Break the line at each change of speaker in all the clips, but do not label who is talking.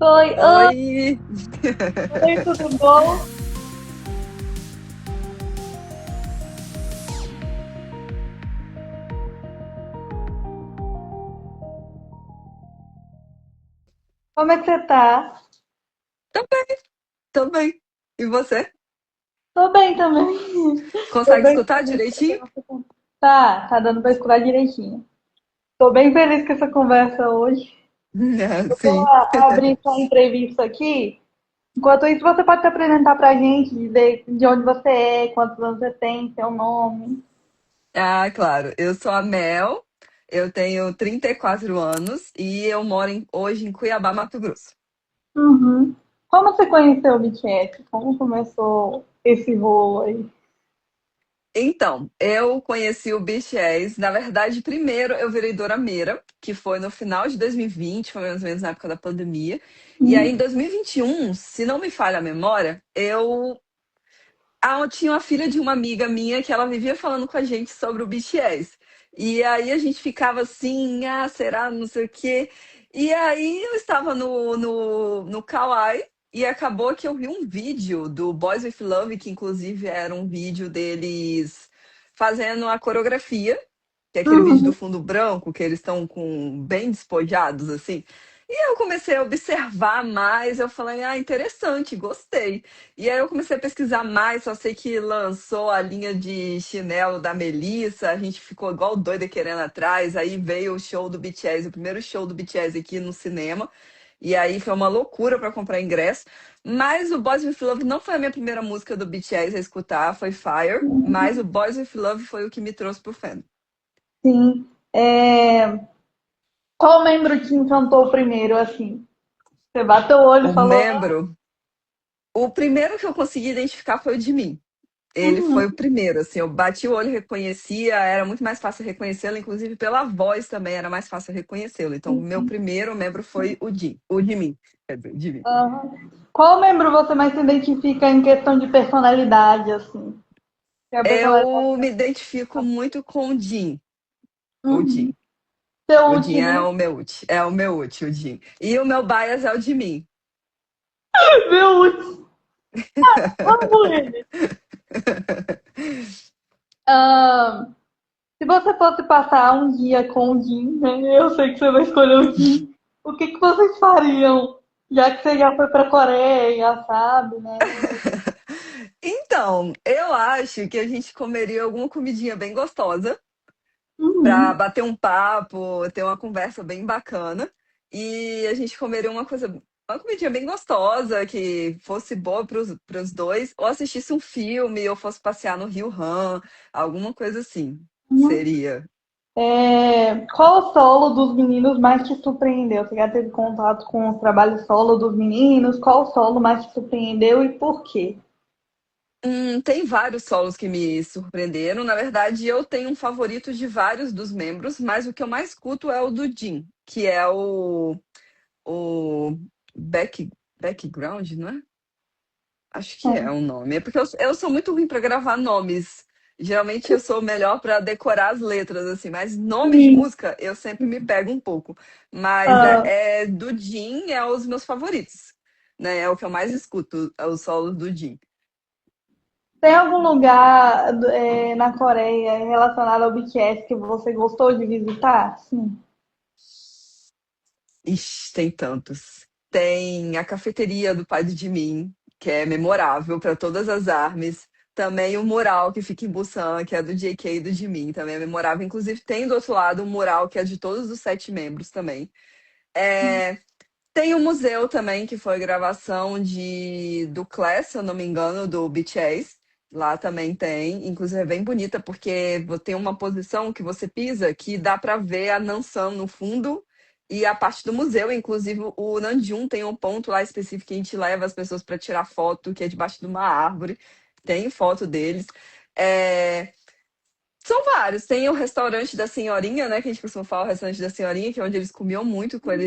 Oi, oi,
Oi!
oi, tudo bom? Como é que você tá?
Tô bem. E você?
Tô bem também. Tô
Consegue
bem
escutar
feliz com
direitinho?
essa conversa. Tá dando pra escutar direitinho. Tô bem feliz com essa conversa hoje. Eu vou
Sim.
abrir sua entrevista aqui. Enquanto isso, você pode se apresentar pra gente, dizer de onde você é, quantos anos você tem, seu nome.
Ah, claro. Eu sou a Mel, eu tenho 34 anos e eu moro hoje em Cuiabá, Mato Grosso.
Uhum. Como você conheceu o BTS? Como começou esse rolo aí?
Então, eu conheci o BTS, na verdade, primeiro eu virei dorameira, que foi no final de 2020, foi mais ou menos na época da pandemia. E aí, em
Hum?
2021, se não me falha a memória, eu tinha uma filha de uma amiga minha que ela vivia falando com a gente sobre o BTS. E aí a gente ficava assim, ah, será, não sei o quê. E aí eu estava no Kawaii e acabou que eu vi um vídeo do Boys with Love, que inclusive era um vídeo deles fazendo a coreografia, que é aquele vídeo do
Uhum.
fundo branco, que eles estão com bem despojados, assim. E eu comecei a observar mais, eu falei, ah, interessante, gostei. E aí eu comecei a pesquisar mais, só sei que lançou a linha de chinelo da Melissa, a gente ficou igual doida querendo atrás, aí veio o show do BTS, o primeiro show do BTS aqui no cinema, e aí foi uma loucura para comprar ingresso. Mas o Boys With Love não foi a minha primeira música do BTS a escutar, foi Fire, mas o Boys With Love foi o que me trouxe pro fandom.
Sim. Qual membro te encantou primeiro, assim? Você bateu o olho e
O
falou,
membro, o primeiro que eu consegui identificar foi o de mim. Ele foi o
uhum,
primeiro, assim, eu bati o olho e reconhecia, era muito mais fácil reconhecê-lo, inclusive pela voz também era mais fácil reconhecê-lo. Então, o meu primeiro membro foi o de mim, quer dizer, de mim.
aham. Qual membro você mais se identifica em questão de personalidade, assim? Que a personalidade.
Eu me identifico muito com o Jin, o
Uhum.
Jin.
Seu
O Jin
último,
é o meu ult, o Jin. E o meu bias é o de mim.
meu último, amo ele. Ah, se você fosse passar um dia com o Jim, né? Eu sei que você vai escolher o Jim. O que que vocês fariam? Já que você já foi pra Coreia, sabe, né?
Então, eu acho que a gente comeria alguma comidinha bem gostosa para
Uhum.
bater um papo, ter uma conversa bem bacana. E a gente comeria uma comidinha bem gostosa, que fosse boa para os dois, ou assistisse um filme, ou fosse passear no Rio Han, alguma coisa assim.
Uhum.
Seria.
Qual o solo dos meninos mais te surpreendeu? Você já teve contato com os trabalhos solo dos meninos? Qual o solo mais te surpreendeu e por quê?
Tem vários solos que me surpreenderam. Na verdade, eu tenho um favorito de vários dos membros, mas o que eu mais escuto é o do Jin, que é o back, background, não é? Acho que é
É.
um nome. É porque eu sou muito ruim para gravar nomes. Geralmente eu sou melhor para decorar as letras, assim, mas nomes de
Sim.
música eu sempre me pego um pouco. Mas
Ah,
do Jim é os meus favoritos, né? É o que eu mais escuto, é o solo do Jim.
tem algum lugar na Coreia relacionado ao BTS que você gostou de visitar? Sim.
Ixi, tem tantos. Tem a cafeteria do pai do Jimin, que é memorável para todas as artes. Também o mural que fica em Busan, que é do JK e do Jimin, também é memorável. Inclusive, tem do outro lado um mural que é de todos os 7 membros também. É, tem o museu também, que foi gravação do Class, se eu não me engano, do BTS. Lá também tem, inclusive é bem bonita porque tem uma posição que você pisa que dá para ver a Nansan no fundo e a parte do museu, inclusive o Nanjum tem um ponto lá específico que a gente leva as pessoas para tirar foto, que é debaixo de uma árvore. Tem foto deles. É, são vários. Tem o restaurante da senhorinha, né? Que a gente costuma falar, o restaurante da senhorinha, que é onde eles comiam muito, quando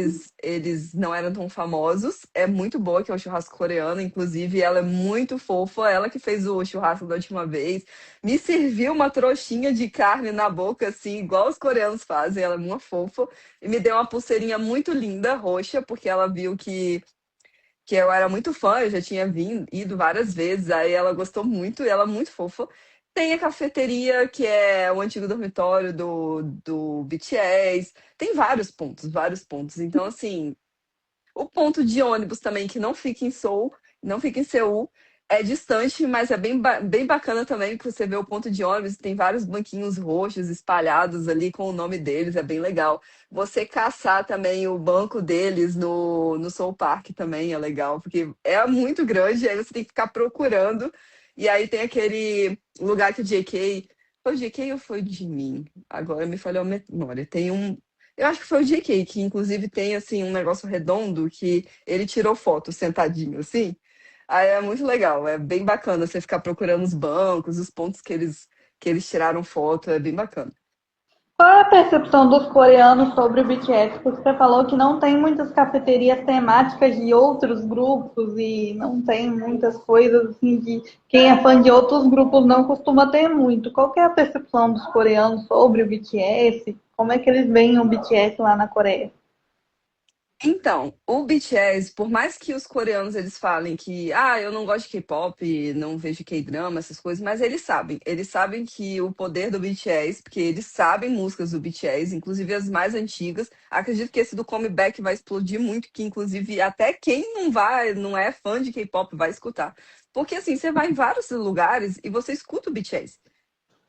eles não eram tão famosos. É muito boa, que é o churrasco coreano. Inclusive, ela é muito fofa. Ela que fez o churrasco da última vez. Me serviu uma trouxinha de carne na boca, assim, igual os coreanos fazem. Ela é uma fofa. E me deu uma pulseirinha muito linda, roxa, porque ela viu que que eu era muito fã, eu já tinha ido várias vezes, aí ela gostou muito, e ela é muito fofa. Tem a cafeteria, que é o antigo dormitório do BTS. Tem vários pontos, vários pontos. Então, assim, o ponto de ônibus também, que não fica em Seul, não fica em Seul, é distante, mas é bem bacana também, que você vê o ponto de ônibus, tem vários banquinhos roxos espalhados ali com o nome deles, é bem legal. Você caçar também o banco deles no Seoul Park também é legal, porque é muito grande, aí você tem que ficar procurando. E aí tem aquele lugar que o JK. Foi o JK ou foi o Jimin? Agora me falhou a memória. Tem um. Eu acho que foi o JK, que inclusive tem assim um negócio redondo que ele tirou foto sentadinho assim. Aí é muito legal, é bem bacana você ficar procurando os bancos, os pontos que eles tiraram foto, é bem bacana.
Qual é a percepção dos coreanos sobre o BTS? Porque você falou que não tem muitas cafeterias temáticas de outros grupos e não tem muitas coisas assim de quem é fã de outros grupos não costuma ter muito. Qual que é a percepção dos coreanos sobre o BTS? Como é que eles veem o BTS lá na Coreia?
Então, o BTS, por mais que os coreanos eles falem que, eu não gosto de K-pop, não vejo K-drama, essas coisas, mas eles sabem que o poder do BTS, porque eles sabem músicas do BTS, inclusive as mais antigas. Acredito que esse do Comeback vai explodir muito, que inclusive até quem não é fã de K-pop vai escutar. Porque assim, você vai em vários lugares e você escuta o BTS.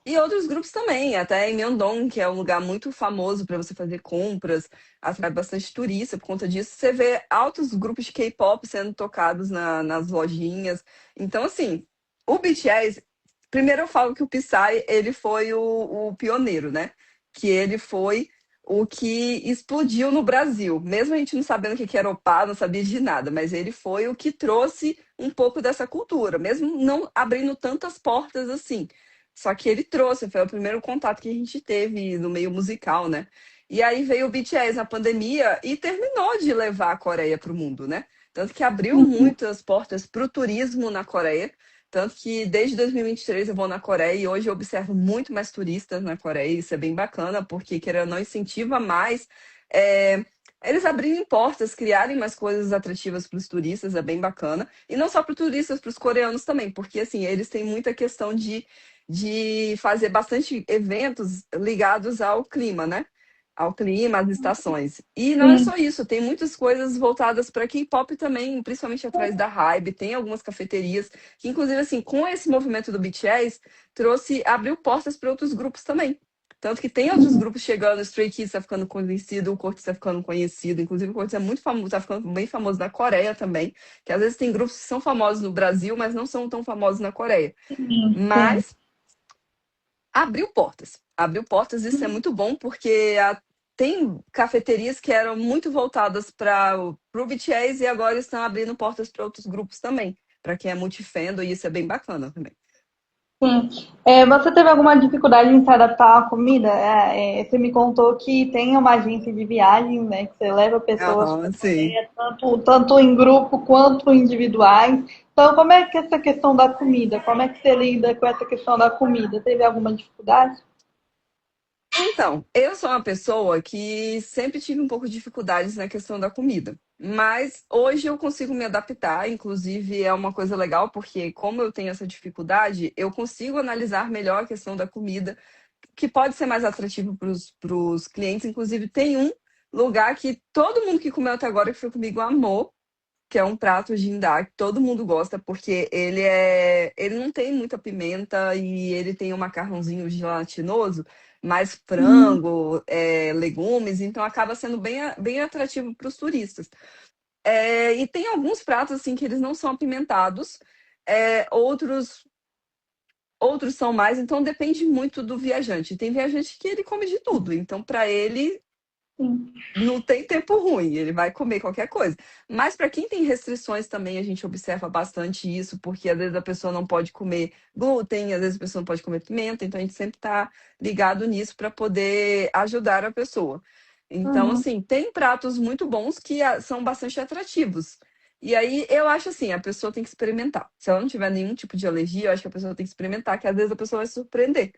E outros grupos também, até em Myeongdong, que é um lugar muito famoso para você fazer compras, atrai bastante turista por conta disso. Você vê altos grupos de K-pop sendo tocados nas lojinhas. Então, assim, o BTS, primeiro eu falo que o Psy, ele foi o pioneiro, né? Que ele foi o que explodiu no Brasil. Mesmo a gente não sabendo o que era opá, não sabia de nada, mas ele foi o que trouxe um pouco dessa cultura, mesmo não abrindo tantas portas assim. Só que ele trouxe, foi o primeiro contato que a gente teve no meio musical, né? E aí veio o BTS na pandemia e terminou de levar a Coreia para o mundo, né? Tanto que abriu muitas portas para o turismo na Coreia. Tanto que desde 2023 eu vou na Coreia e hoje eu observo muito mais turistas na Coreia. Isso é bem bacana, porque querendo ou não incentiva mais eles abrirem portas, criarem mais coisas atrativas para os turistas, é bem bacana. E não só para os turistas, para os coreanos também, porque assim, eles têm muita questão de fazer bastante eventos ligados ao clima, né? Ao clima, às estações. E não é
Sim.
só isso, tem muitas coisas voltadas para K-pop também, principalmente atrás da Hybe, tem algumas cafeterias que, inclusive, assim, com esse movimento do BTS, abriu portas para outros grupos também. Tanto que tem outros grupos chegando, o Stray Kids tá ficando conhecido, o Cortes tá ficando conhecido, inclusive o Cortes é muito famoso, tá ficando bem famoso na Coreia também, que às vezes tem grupos que são famosos no Brasil, mas não são tão famosos na Coreia.
Sim.
Mas abriu portas. Abriu portas, isso é muito bom, porque tem cafeterias que eram muito voltadas para o BTS e agora estão abrindo portas para outros grupos também, para quem é multifandom, e isso é bem bacana também.
Sim. Você teve alguma dificuldade em se adaptar à comida? Você me contou que tem uma agência de viagem, né, que você leva pessoas para
Aham,
a
sim.
Coreia, tanto em grupo quanto individuais. Então, como é que é essa questão da comida? Como é que você lida com essa questão da comida? Teve alguma dificuldade?
Então, eu sou uma pessoa que sempre tive um pouco de dificuldades na questão da comida. Mas hoje eu consigo me adaptar, inclusive é uma coisa legal, porque como eu tenho essa dificuldade, eu consigo analisar melhor a questão da comida, que pode ser mais atrativo para os clientes. Inclusive, tem um lugar que todo mundo que comeu até agora, que foi comigo, amou, que é um prato jindá que todo mundo gosta, porque ele não tem muita pimenta e ele tem um macarrãozinho gelatinoso, mais frango, legumes, então acaba sendo bem atrativo para os turistas. E tem alguns pratos assim que eles não são apimentados, outros são mais, então depende muito do viajante. Tem viajante que ele come de tudo, então para ele
Sim.
não tem tempo ruim, ele vai comer qualquer coisa. Mas para quem tem restrições também, a gente observa bastante isso, porque às vezes a pessoa não pode comer glúten, às vezes a pessoa não pode comer pimenta, então a gente sempre está ligado nisso para poder ajudar a pessoa. Então,
Uhum.
assim, tem pratos muito bons que são bastante atrativos. E aí eu acho assim, a pessoa tem que experimentar. Se ela não tiver nenhum tipo de alergia, eu acho que a pessoa tem que experimentar, que às vezes a pessoa vai se surpreender.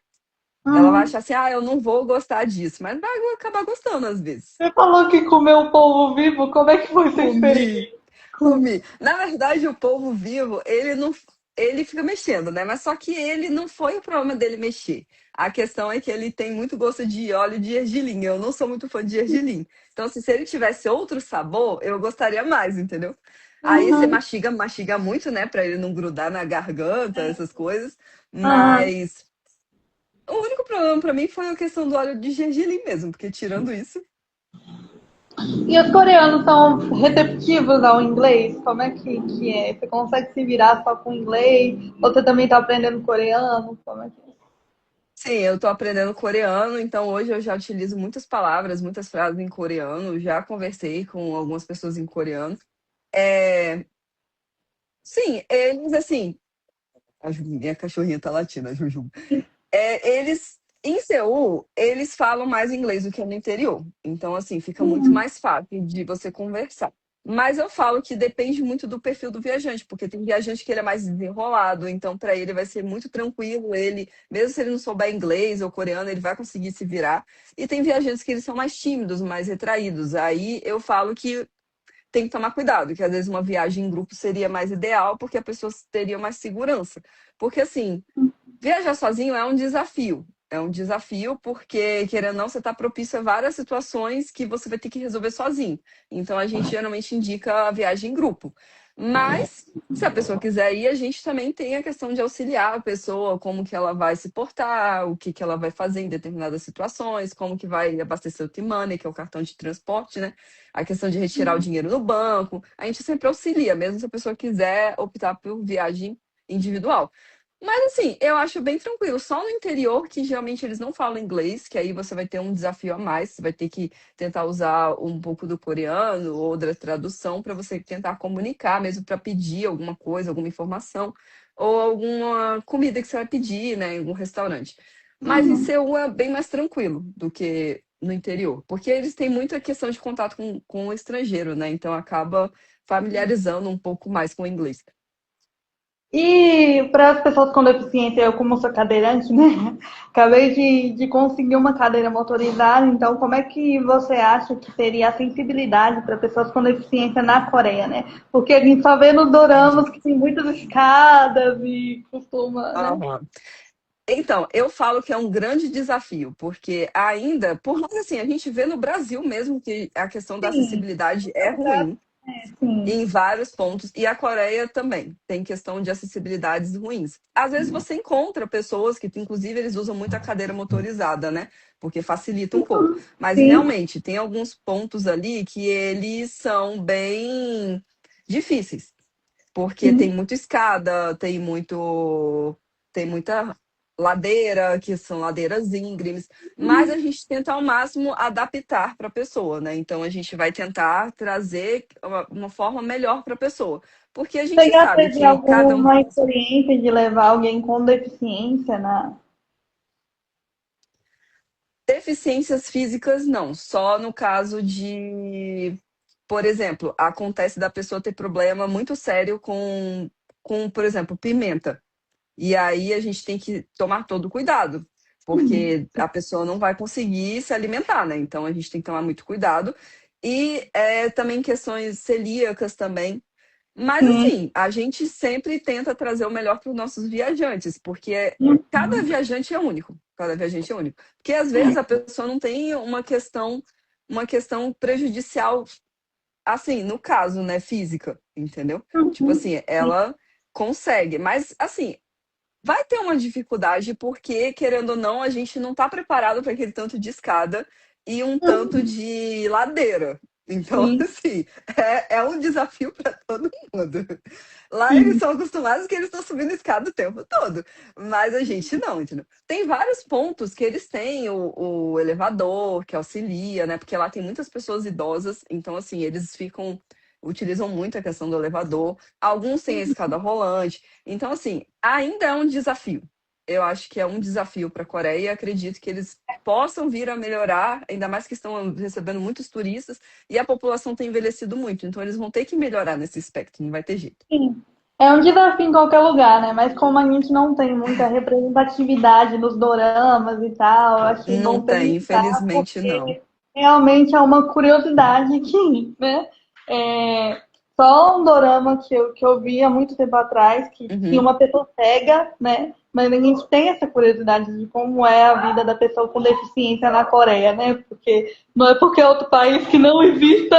Ela vai
Uhum.
achar assim, eu não vou gostar disso, mas vai acabar gostando às vezes.
Você falou que comeu um polvo vivo, como é que foi sua experiência?
Comi. Comi. Na verdade, o polvo vivo, ele não, ele fica mexendo, né? Mas só que ele não foi o problema dele mexer. A questão é que ele tem muito gosto de óleo de gergelim. Eu não sou muito fã de gergelim. Então, assim, se ele tivesse outro sabor, eu gostaria mais, entendeu? Aí você
Uhum.
mastiga, mastiga muito, né? Pra ele não grudar na garganta, essas coisas.
Aham.
Mas o único problema pra mim foi a questão do óleo de gergelim mesmo, porque tirando isso.
E os coreanos são receptivos ao inglês? Como é que é? Você consegue se virar só com inglês? Ou você também tá aprendendo coreano? Como é que é?
Sim, eu tô aprendendo coreano, então hoje eu já utilizo muitas palavras, muitas frases em coreano, já conversei com algumas pessoas em coreano. É, sim, eles assim, minha cachorrinha tá latindo, a Juju. Eles em Seul, eles falam mais inglês do que no interior. Então, assim, fica muito
Uhum.
mais fácil de você conversar. Mas eu falo que depende muito do perfil do viajante, porque tem viajante que ele é mais desenrolado, então para ele vai ser muito tranquilo, ele, mesmo se ele não souber inglês ou coreano, ele vai conseguir se virar. E tem viajantes que eles são mais tímidos, mais retraídos. Aí eu falo que tem que tomar cuidado, que às vezes uma viagem em grupo seria mais ideal, porque a pessoa teria mais segurança. Porque assim, viajar sozinho é um desafio. É um desafio porque, querendo ou não, você está propício a várias situações que você vai ter que resolver sozinho. Então, a gente geralmente indica a viagem em grupo. Mas, se a pessoa quiser ir, a gente também tem a questão de auxiliar a pessoa, como que ela vai se portar, o que que ela vai fazer em determinadas situações, como que vai abastecer o T-Money, que é o cartão de transporte, né? A questão de retirar o dinheiro no banco. A gente sempre auxilia, mesmo se a pessoa quiser optar por viagem individual. Mas assim, eu acho bem tranquilo. Só no interior que geralmente eles não falam inglês, que aí você vai ter um desafio a mais. Você vai ter que tentar usar um pouco do coreano ou da tradução para você tentar comunicar, mesmo para pedir alguma coisa, alguma informação, ou alguma comida que você vai pedir, né, em algum restaurante. Mas em
Uhum.
Seul é bem mais tranquilo do que no interior, porque eles têm muita questão de contato com o estrangeiro, né? Então acaba familiarizando um pouco mais com o inglês.
E para as pessoas com deficiência, eu como sou cadeirante, né? Acabei de conseguir uma cadeira motorizada, então como é que você acha que seria a sensibilidade para pessoas com deficiência na Coreia, né? Porque a gente só vê nos doramas que tem muitas escadas e costuma, né?
Aham. Então, eu falo que é um grande desafio, porque ainda, por mais assim, a gente vê no Brasil mesmo que a questão da
Sim,
acessibilidade é ruim
sim.
em vários pontos, e a Coreia também tem questão de acessibilidades ruins. Às vezes você encontra pessoas que, inclusive, eles usam muito a cadeira motorizada, né? Porque facilita um pouco. Mas
Sim.
realmente tem alguns pontos ali que eles são bem difíceis, porque tem
Sim.
muita escada, tem muita ladeira, que são ladeiras íngremes, mas a gente tenta ao máximo adaptar para a pessoa, né? Então a gente vai tentar trazer uma forma melhor para a pessoa, porque a gente
Você já
sabe
teve
que cada um
alguma experiência de levar alguém com deficiência na.
deficiências físicas não, só no caso de, por exemplo, acontece da pessoa ter problema muito sério com, por exemplo, pimenta. E aí a gente tem que tomar todo o cuidado, porque a pessoa não vai conseguir se alimentar, né? Então a gente tem que tomar muito cuidado. E também questões celíacas também. Mas
Sim.
assim, a gente sempre tenta trazer o melhor para os nossos viajantes, porque cada viajante é único. Cada viajante é único. Porque às vezes a pessoa não tem uma questão prejudicial, assim, no caso, né, física, entendeu? Tipo
Uhum.
assim, ela consegue, mas assim, vai ter uma dificuldade porque, querendo ou não, a gente não está preparado para aquele tanto de escada e um tanto de ladeira. Então,
Sim,
assim, é um desafio para todo mundo. Lá eles
sim.
são acostumados que eles estão subindo escada o tempo todo, mas a gente não, entendeu? Tem vários pontos que eles têm o elevador que auxilia, né? Porque lá tem muitas pessoas idosas, então, assim, eles utilizam muito a questão do elevador. Alguns têm a escada rolante. Então, assim, ainda é um desafio. Eu acho que é um desafio para a Coreia e acredito que eles possam vir a melhorar, ainda mais que estão recebendo muitos turistas e a população tem envelhecido muito. Então, eles vão ter que melhorar nesse aspecto, não vai ter jeito.
Sim. É um desafio em qualquer lugar, né? Mas como a gente não tem muita representatividade nos doramas e tal, eu achei
Não
bom
tem,
perguntar,
infelizmente não.
porque realmente é uma curiosidade que, né? É, só um dorama que eu vi há muito tempo atrás, que tinha
Uhum.
uma pessoa cega, né? Mas a gente tem essa curiosidade de como é a vida da pessoa com deficiência na Coreia, né? Porque não é porque é outro país que não exista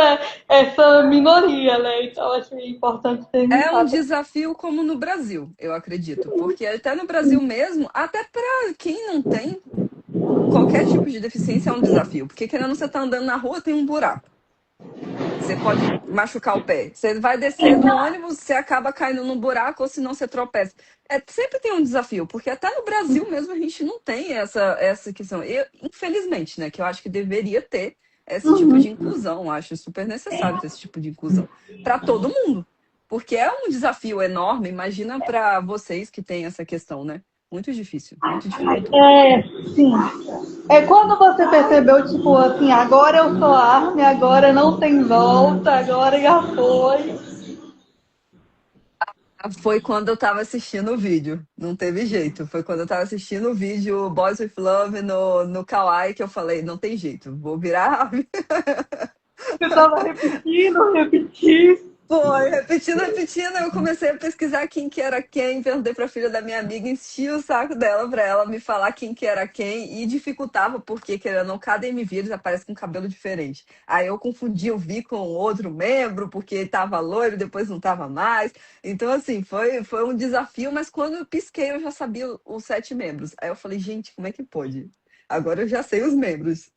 essa minoria, né? Então eu achei importante
É um
perguntar.
desafio como no Brasil, eu acredito. Porque até no Brasil mesmo, até para quem não tem qualquer tipo de deficiência é um desafio. Porque querendo você tá andando na rua, tem um buraco. Você pode machucar o pé. Você vai descer do ônibus, você acaba caindo num buraco, ou senão você tropeça. Sempre tem um desafio, porque até no Brasil mesmo a gente não tem essa questão. Infelizmente, né? Que eu acho que deveria ter esse tipo de inclusão. Eu acho super necessário ter esse tipo de inclusão para todo mundo. Porque é um desafio enorme. Imagina para vocês que têm essa questão, né? Muito difícil, muito dificultoso.
É, sim. É quando você percebeu, tipo assim, agora eu sou arme, agora não tem volta, agora já foi.
Foi quando eu tava assistindo o vídeo. Não teve jeito. Foi quando eu tava assistindo o vídeo Boys with Love no Kawaii que eu falei, não tem jeito, vou virar.
Você tava repetindo, repetir.
Foi, repetindo, repetindo. Eu comecei a pesquisar quem que era quem, perguntei pra filha da minha amiga, enchi o saco dela pra ela me falar quem que era quem e dificultava, porque, querendo ou não, cada MV eles aparecem com cabelo diferente. Aí eu confundia o Vi com outro membro, porque tava loiro, depois não tava mais. Então, assim, foi um desafio, mas quando eu pisquei, eu já sabia os 7 membros. Aí eu falei, gente, como é que pode? Agora eu já sei os membros.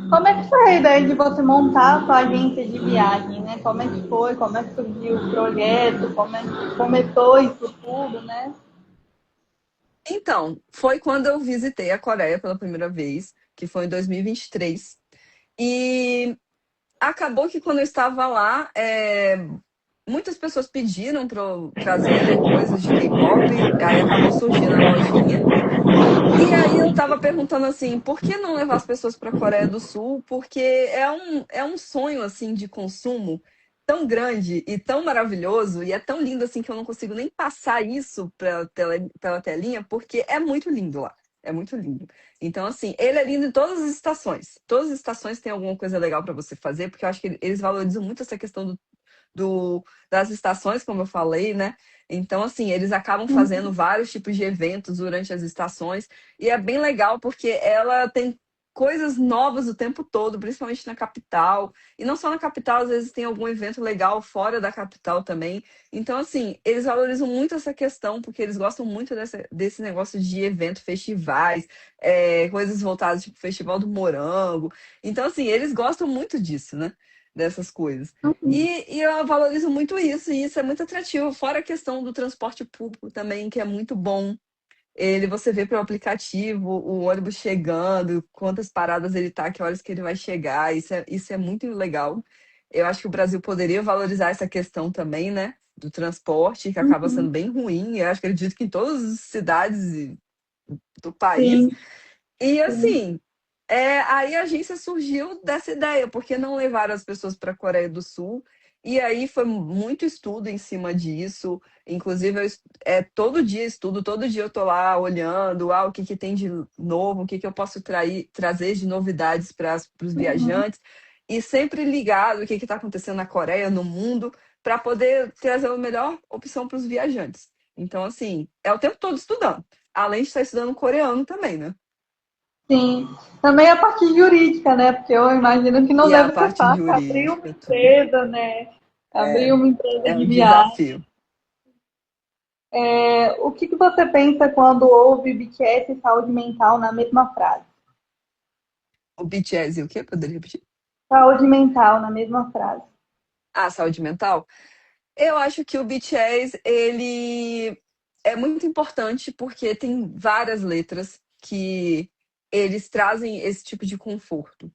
Como é que foi a ideia de você montar a sua agência de viagem, né? Como é que foi? Como é que surgiu o projeto? Como é que começou isso tudo, né?
Então, foi quando eu visitei a Coreia pela primeira vez, que foi em 2023. E acabou que quando eu estava lá, muitas pessoas pediram para eu trazer coisas de K-pop, aí acabou surgindo a lojinha. E aí eu estava perguntando assim, por que não levar as pessoas para a Coreia do Sul? Porque é um sonho assim de consumo tão grande e tão maravilhoso, e é tão lindo assim que eu não consigo nem passar isso pela telinha, porque é muito lindo lá. É muito lindo. Então, assim, ele é lindo em todas as estações. Todas as estações têm alguma coisa legal para você fazer, porque eu acho que eles valorizam muito essa questão das estações, como eu falei, né? Então, assim, eles acabam fazendo vários tipos de eventos durante as estações, e é bem legal porque ela tem coisas novas o tempo todo, principalmente na capital. E não só na capital, às vezes tem algum evento legal fora da capital também. Então, assim, eles valorizam muito essa questão, porque eles gostam muito desse negócio de evento, festivais, coisas voltadas, tipo Festival do Morango. Então, assim, eles gostam muito disso, né? Dessas coisas. E eu valorizo muito isso, e isso é muito atrativo. Fora a questão do transporte público também, que é muito bom. Você vê pelo aplicativo o ônibus chegando, quantas paradas ele tá, que horas que ele vai chegar. Isso é muito legal. Eu acho que o Brasil poderia valorizar essa questão também, né? Do transporte, que acaba sendo bem ruim. Eu acho que acredito que em todas as cidades do país.
Sim,
E
sim.
assim, aí a agência surgiu dessa ideia, porque não levaram as pessoas para a Coreia do Sul. E aí foi muito estudo em cima disso. Inclusive, todo dia estudo, todo dia eu tô lá olhando, o que que tem de novo, o que que eu posso trazer de novidades para os viajantes. E sempre ligado o que está acontecendo na Coreia, no mundo, para poder trazer a melhor opção para os viajantes. Então, assim, é o tempo todo estudando. Além de estar estudando coreano também, né?
Sim. Também a parte jurídica, né? Porque eu imagino que não
E a
deve ser
parte
fácil abrir uma
jurídica, tudo.
empresa, né? Abrir
É,
uma empresa
é
de
um
viagem.
desafio.
O que você pensa quando ouve BTS e saúde mental na mesma frase?
O BTS e o quê? Poderia repetir?
Saúde mental na mesma frase.
Ah, saúde mental? Eu acho que o BTS, ele é muito importante porque tem várias letras que eles trazem esse tipo de conforto.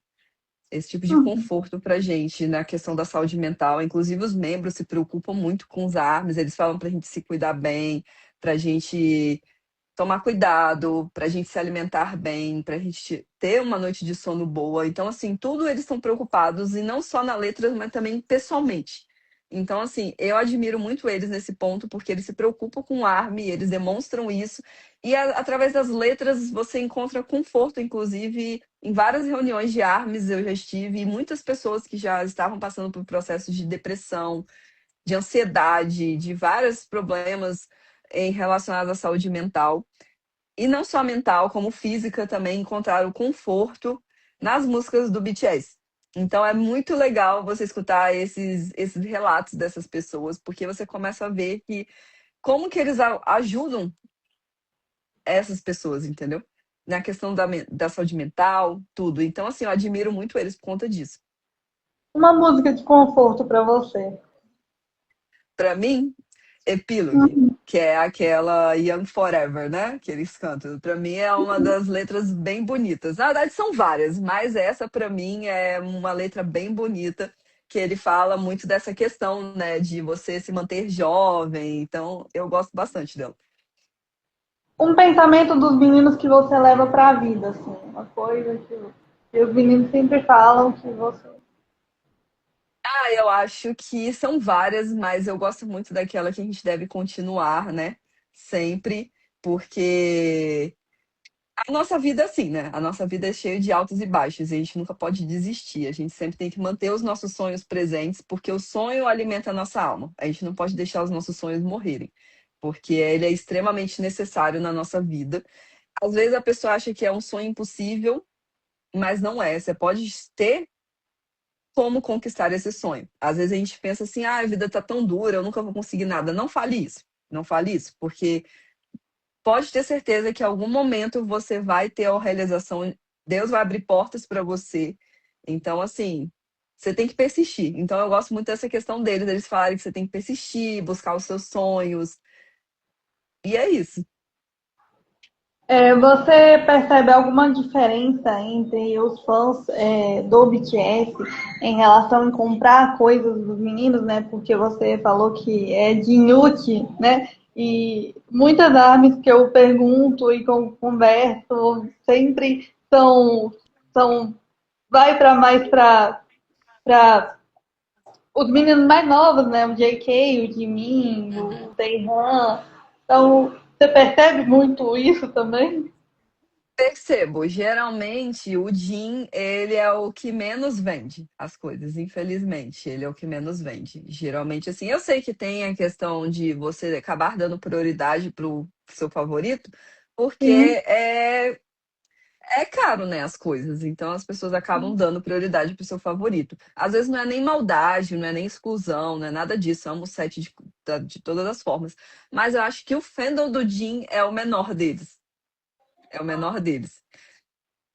Esse tipo de conforto pra gente na questão da saúde mental. Inclusive, os membros se preocupam muito com os armas, eles falam pra gente se cuidar bem, pra gente tomar cuidado, para a gente se alimentar bem, para a gente ter uma noite de sono boa. Então, assim, tudo eles estão preocupados, e não só na letra, mas também pessoalmente. Então, assim, eu admiro muito eles nesse ponto, porque eles se preocupam com o ARMY, eles demonstram isso, e através das letras você encontra conforto, inclusive, em várias reuniões de ARMYs eu já estive, e muitas pessoas que já estavam passando por processos de depressão, de ansiedade, de vários problemas relacionados à saúde mental. E não só mental, como física também, encontraram conforto nas músicas do BTS. Então é muito legal você escutar esses relatos dessas pessoas, porque você começa a ver que como que eles ajudam essas pessoas, entendeu? Na questão da saúde mental, tudo. Então, assim, eu admiro muito eles por conta disso.
Uma música de conforto pra você.
Pra mim, Epílogue,
Uhum.
que é aquela Young Forever, né? Que eles cantam. Pra mim é uma das letras bem bonitas. Na verdade, são várias, mas essa pra mim é uma letra bem bonita, que ele fala muito dessa questão, né, de você se manter jovem. Então, eu gosto bastante dela.
Um pensamento dos meninos que você leva pra vida, assim. Uma coisa que os meninos sempre falam que você.
Ah, eu acho que são várias, mas eu gosto muito daquela que a gente deve continuar, né? Sempre, porque a nossa vida é assim, né? A nossa vida é cheia de altos e baixos, e a gente nunca pode desistir. A gente sempre tem que manter os nossos sonhos presentes, porque o sonho alimenta a nossa alma. A gente não pode deixar os nossos sonhos morrerem, porque ele é extremamente necessário na nossa vida. Às vezes a pessoa acha que é um sonho impossível, mas não é. Você pode ter como conquistar esse sonho. Às vezes a gente pensa assim, ah, a vida tá tão dura, eu nunca vou conseguir nada. Não fale isso. Não fale isso, porque pode ter certeza que em algum momento você vai ter a realização, Deus vai abrir portas para você. Então, assim, você tem que persistir. Então, eu gosto muito dessa questão deles, eles falarem que você tem que persistir, buscar os seus sonhos. E é isso.
Você percebe alguma diferença entre os fãs do BTS em relação a comprar coisas dos meninos, né? Porque você falou que é de inútil, né? E muitas armas que eu pergunto e converso sempre são vai para mais para os meninos mais novos, né? O JK, o Jimin, o Taehan. Então, você percebe muito isso também?
Percebo, geralmente o Jin, ele é o que menos vende as coisas, infelizmente, ele é o que menos vende. Geralmente, assim, eu sei que tem a questão de você acabar dando prioridade pro seu favorito, porque
Sim.
é caro, né, as coisas. Então as pessoas acabam dando prioridade pro seu favorito. Às vezes não é nem maldade, não é nem exclusão, não é nada disso. Amo o set de todas as formas. Mas eu acho que o fandom do Jin é o menor deles. É o menor deles.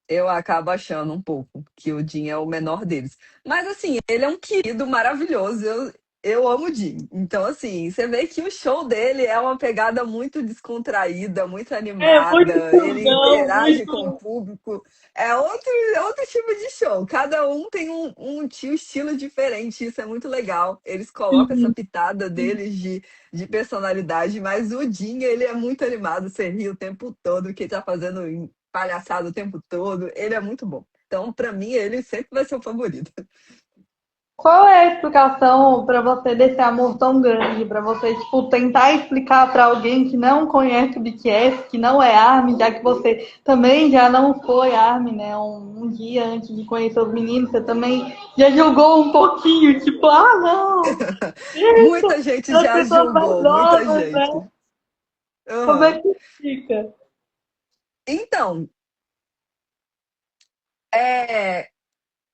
Eu acabo achando um pouco que o Jim é o menor deles. Mas assim, ele é um querido maravilhoso. Eu amo o Jim. Então, assim, você vê que o show dele é uma pegada muito descontraída, muito
É muito
animada. Ele
fugão,
interage com o
muito.
público. É outro tipo de show. Cada um tem um estilo diferente. Isso é muito legal. Eles colocam essa
Sim.
pitada deles de personalidade, mas o Jim, ele é muito animado. Você ri o tempo todo, que ele tá fazendo palhaçada o tempo todo. Ele é muito bom. Então, pra mim, ele sempre vai ser o favorito.
Qual é a explicação para você desse amor tão grande? Para você, tipo, tentar explicar para alguém que não conhece o BTS, que não é ARMY, já que você também já não foi ARMY, né? Um dia antes de conhecer os meninos, você também já julgou um pouquinho, tipo, ah, não, isso,
Muita gente
as
já
pessoas mais
julgou, muita
novas, né?
gente.
Como
Uhum.
é que fica?
Então, é,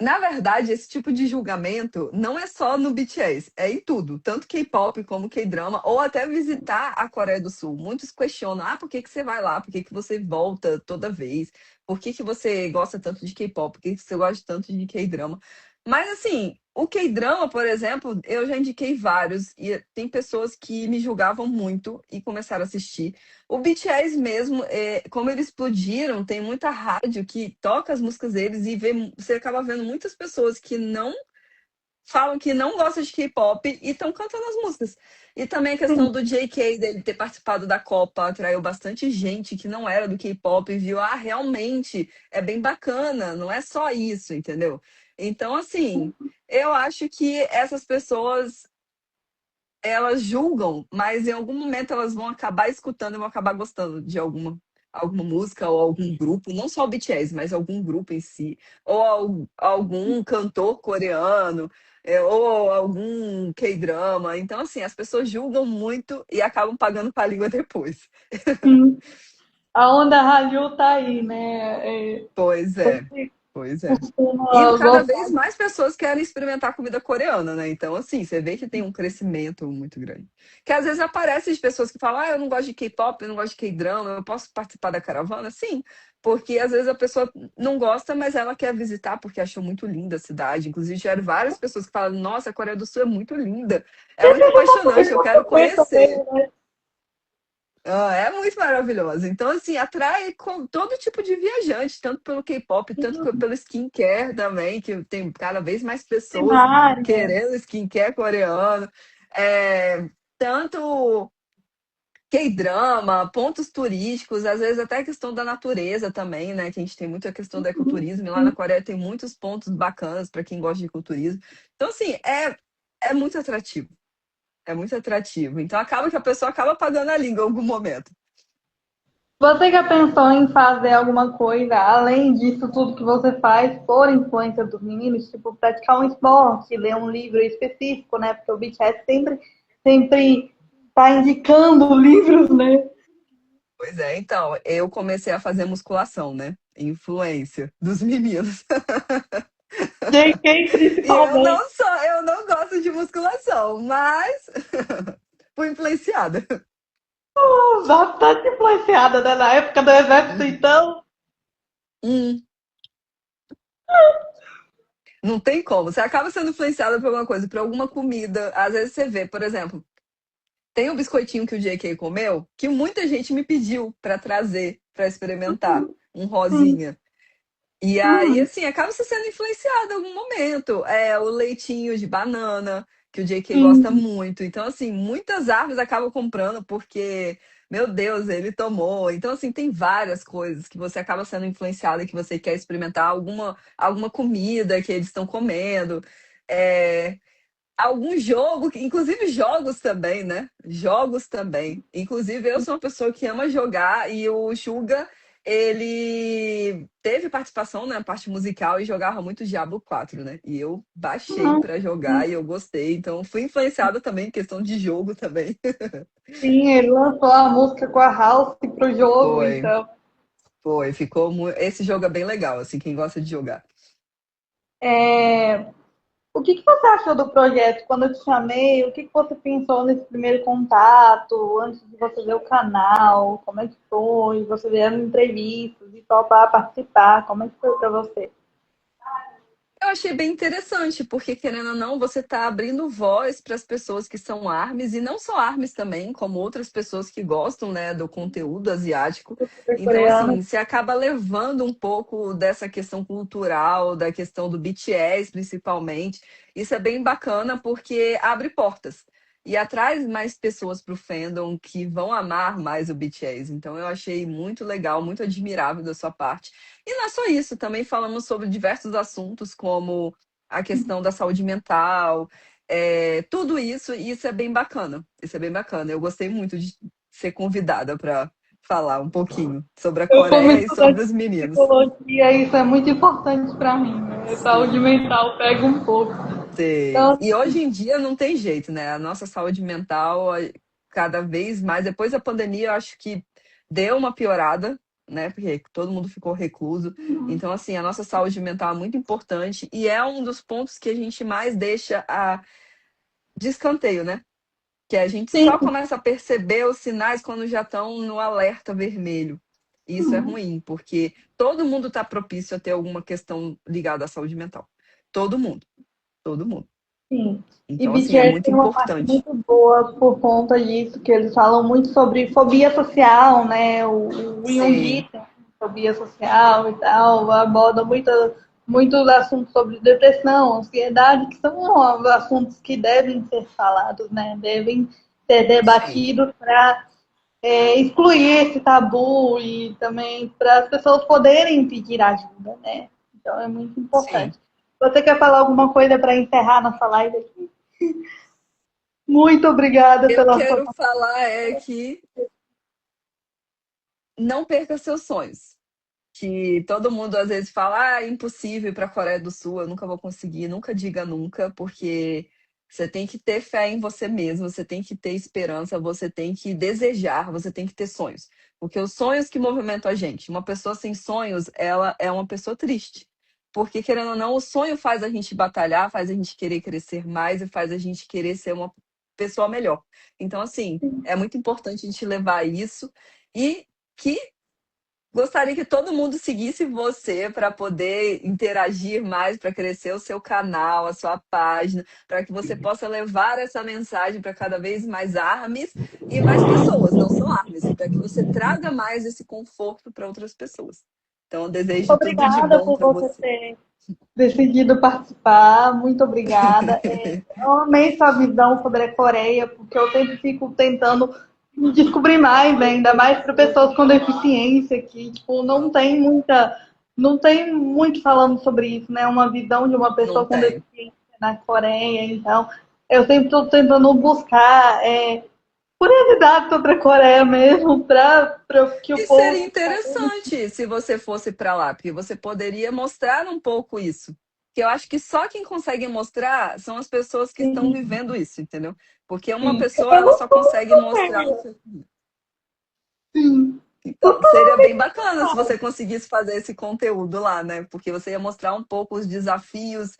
na verdade, esse tipo de julgamento não é só no BTS, é em tudo, tanto K-pop como K-drama, ou até visitar a Coreia do Sul. Muitos questionam: ah, por que que você vai lá? Por que que você volta toda vez? Por que que você gosta tanto de K-pop? Por que que você gosta tanto de K-drama? Mas assim, o K-drama, por exemplo, eu já indiquei vários e tem pessoas que me julgavam muito e começaram a assistir. O BTS mesmo, como eles explodiram, tem muita rádio que toca as músicas deles e você acaba vendo muitas pessoas que não falam que não gostam de K-pop e estão cantando as músicas. E também a questão do JK, dele ter participado da Copa, atraiu bastante gente que não era do K-pop e viu, ah, realmente é bem bacana, não é só isso, entendeu? Então, assim, eu acho que essas pessoas elas julgam, mas em algum momento elas vão acabar escutando e vão acabar gostando de alguma música ou algum grupo, não só o BTS, mas algum grupo em si, ou algum cantor coreano. ou algum K-drama. Então, assim, as pessoas julgam muito e acabam pagando com a língua depois.
Sim. A onda Hallyu tá aí, né?
Pois é,
Você
pois é. E
costuma
cada
gostar.
vez mais pessoas querem experimentar comida coreana, né? Então, assim, você vê que tem um crescimento muito grande. Que às vezes aparece de pessoas que falam, eu não gosto de K-pop, eu não gosto de K-drama, eu posso participar da caravana? Sim, porque às vezes a pessoa não gosta, mas ela quer visitar porque achou muito linda a cidade. Inclusive, tiveram várias pessoas que falam, nossa, a Coreia do Sul é muito linda, é muito apaixonante, eu quero conhecer.
Também, né?
Ah, é muito maravilhosa. Então, assim, atrai com todo tipo de viajante, tanto pelo K-pop, tanto pelo skincare também, que tem cada vez mais pessoas
Primária.
querendo skincare coreano. É, tanto K-drama, pontos turísticos, às vezes até a questão da natureza também, né? Que a gente tem muito a questão do ecoturismo, e lá na Coreia tem muitos pontos bacanas para quem gosta de ecoturismo. Então, assim, é muito atrativo. É muito atrativo. Então acaba que a pessoa acaba pagando a língua em algum momento.
Você já pensou em fazer alguma coisa além disso tudo que você faz por influência dos meninos? Tipo, praticar um esporte, ler um livro específico, né? Porque o BTS sempre tá indicando livros, né?
Pois é, então, eu comecei a fazer musculação, né? Influência dos meninos.
JK
E eu
principalmente.
não sou, eu não gosto de musculação, mas fui influenciada.
Bastante influenciada, né? Na época do exército, então.
Hum, não tem como. Você acaba sendo influenciada por alguma coisa, por alguma comida. Às vezes você vê, por exemplo, tem um biscoitinho que o JK comeu que muita gente me pediu para trazer, para experimentar, um
Sim.
rosinha. E aí, assim, acaba se sendo influenciado em algum momento. É o leitinho de banana, que o JK gosta
Sim.
muito. Então, assim, muitas árvores acabam comprando porque, meu Deus, ele tomou. Então, assim, tem várias coisas que você acaba sendo influenciado e que você quer experimentar alguma comida que eles estão comendo. É, algum jogo, inclusive jogos também, né? Jogos também. Inclusive, eu sou uma pessoa que ama jogar e o Suga, ele teve participação na parte musical e jogava muito Diablo 4, né? E eu baixei pra jogar e eu gostei. Então, fui influenciada também em questão de jogo também.
Sim, ele lançou a música com a House pro jogo,
Foi,
então.
foi. Ficou esse jogo é bem legal, assim, quem gosta de jogar.
É, o que que você achou do projeto quando eu te chamei? O que que você pensou nesse primeiro contato, antes de você ver o canal? Como é que foi? Você ver as entrevistas e topar participar? Como é que foi para você?
Eu achei bem interessante, porque querendo ou não, você está abrindo voz para as pessoas que são ARMYs, e não só ARMYs também, como outras pessoas que gostam, né, do conteúdo asiático.
Super
Então,
coreana.
assim, você acaba levando um pouco dessa questão cultural, da questão do BTS, principalmente. Isso é bem bacana porque abre portas. E atrai mais pessoas para o fandom que vão amar mais o BTS. Então, eu achei muito legal, muito admirável da sua parte. E não é só isso, também falamos sobre diversos assuntos, como a questão da saúde mental, tudo isso, e isso é bem bacana. Isso é bem bacana. Eu gostei muito de ser convidada para falar um pouquinho sobre a
Eu, como
Coreia e
estudante
sobre os
de
meninos.
psicologia, isso é muito importante para mim, né? Saúde
Sim,
mental pega um pouco.
sim.
Então,
E hoje em dia não tem jeito, né? A nossa saúde mental, cada vez mais, depois da pandemia, eu acho que deu uma piorada, né? Porque todo mundo ficou recluso. Então, assim, a nossa saúde mental é muito importante e é um dos pontos que a gente mais deixa de escanteio, né? Que a gente só
sim,
começa a perceber os sinais quando já estão no alerta vermelho. Isso é ruim, porque todo mundo está propício a ter alguma questão ligada à saúde mental. Todo mundo, todo mundo.
sim. E
Então, assim, é
BTS
muito
tem uma parte
importante.
muito boa por conta disso, que eles falam muito sobre fobia social, né? O
Sim,
Yoongi tem fobia social e tal, aborda muitos assuntos sobre depressão, ansiedade, que são assuntos que devem ser falados, né? Devem ser
sim,
debatidos para excluir esse tabu e também para as pessoas poderem pedir ajuda, né? Então é muito
sim.
importante. Você quer falar alguma coisa para encerrar nossa live aqui? Muito obrigada
Eu
pela sua
quero falar que não perca seus sonhos. que todo mundo às vezes fala, é impossível ir para a Coreia do Sul, eu nunca vou conseguir, nunca diga nunca, porque você tem que ter fé em você mesmo, você tem que ter esperança, você tem que desejar, você tem que ter sonhos. Porque os sonhos que movimentam a gente, uma pessoa sem sonhos, ela é uma pessoa triste. Porque, querendo ou não, o sonho faz a gente batalhar, faz a gente querer crescer mais e faz a gente querer ser uma pessoa melhor. Então, assim, é muito importante a gente levar isso e que gostaria que todo mundo seguisse você para poder interagir mais, para crescer o seu canal, a sua página, para que você possa levar essa mensagem para cada vez mais armes e mais pessoas, não só armes, para que você traga mais esse conforto para outras pessoas. Então, eu desejo tudo de
Obrigada
bom
por
para
você
você.
ter decidido participar. Muito obrigada. Eu amei sua visão sobre a Coreia, porque eu sempre fico tentando descobrir mais, né? Ainda mais para pessoas com deficiência, que tipo, não tem muito falando sobre isso, né? Uma visão de uma
Não
pessoa com
tem.
deficiência na Coreia. Então, eu sempre estou tentando buscar curiosidade sobre a Coreia mesmo, para que o
E seria
povo.
interessante se você fosse para lá, porque você poderia mostrar um pouco isso. Que eu acho que só quem consegue mostrar são as pessoas que estão
Sim,
vivendo isso, entendeu? Porque uma
sim.
pessoa
Eu
ela
não
só
sou
consegue mostrar o
também.
seu.
Sim.
Então, seria bem bacana se você conseguisse fazer esse conteúdo lá, né? Porque você ia mostrar um pouco os desafios,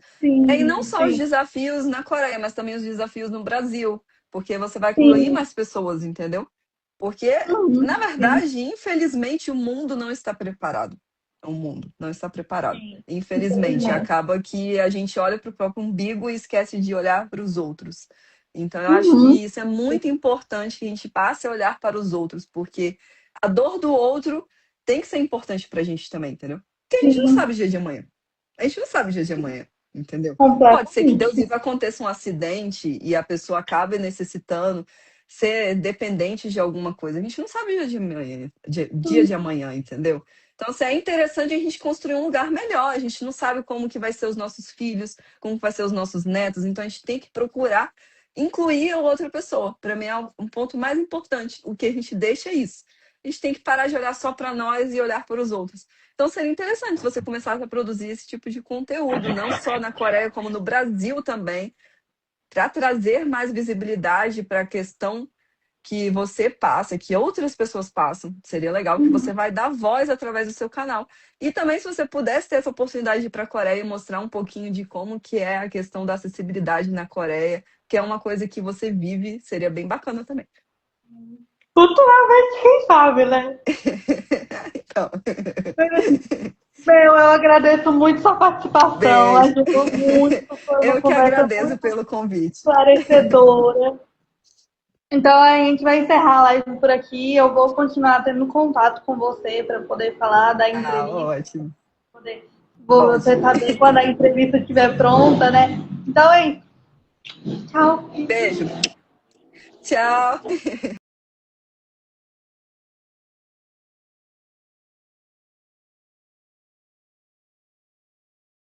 e não
Sim,
só os
sim,
desafios na Coreia, mas também os desafios no Brasil, porque você vai incluir
sim.
mais pessoas, entendeu? Porque, na
Sim,
verdade, infelizmente, o mundo não está preparado. O mundo não está preparado.
sim.
Infelizmente,
Infelizmente.
acaba que a gente olha para o próprio umbigo e esquece de olhar para os outros. Então, eu acho
Uhum.
que isso é muito importante que a gente passe a olhar para os outros, porque a dor do outro tem que ser importante pra gente também, entendeu? Porque a gente não
Sim,
sabe o dia de amanhã. A gente não sabe o dia de amanhã, entendeu? Pode ser que Deus
completamente.
livre aconteça um acidente e a pessoa acabe necessitando ser dependente de alguma coisa. A gente não sabe o dia de amanhã, dia de amanhã, entendeu? Então, assim, é interessante a gente construir um lugar melhor. A gente não sabe como que vai ser os nossos filhos, como que vai ser os nossos netos. Então, a gente tem que procurar incluir a outra pessoa. Para mim, é um ponto mais importante. O que a gente deixa é isso. A gente tem que parar de olhar só para nós e olhar para os outros. Então seria interessante se você começasse a produzir esse tipo de conteúdo, não só na Coreia, como no Brasil também, para trazer mais visibilidade para a questão que você passa, que outras pessoas passam. Seria legal que você vai dar voz através do seu canal. E também se você pudesse ter essa oportunidade de ir para a Coreia e mostrar um pouquinho de como que é a questão da acessibilidade na Coreia, que é uma coisa que você vive, seria bem bacana também.
Futuramente, quem sabe, né?
Então,
Meu, eu agradeço muito sua participação,
beijo.
ajudou muito, foi uma
Eu que
conversa
agradeço
muito
pelo convite.
esclarecedora. Então a gente vai encerrar a live por aqui. Eu vou continuar tendo contato com você para poder falar da
Ah,
entrevista,
ótimo.
poder você
Ótimo.
saber quando a entrevista estiver pronta, né? Então é isso. Tchau.
Beijo. Tchau.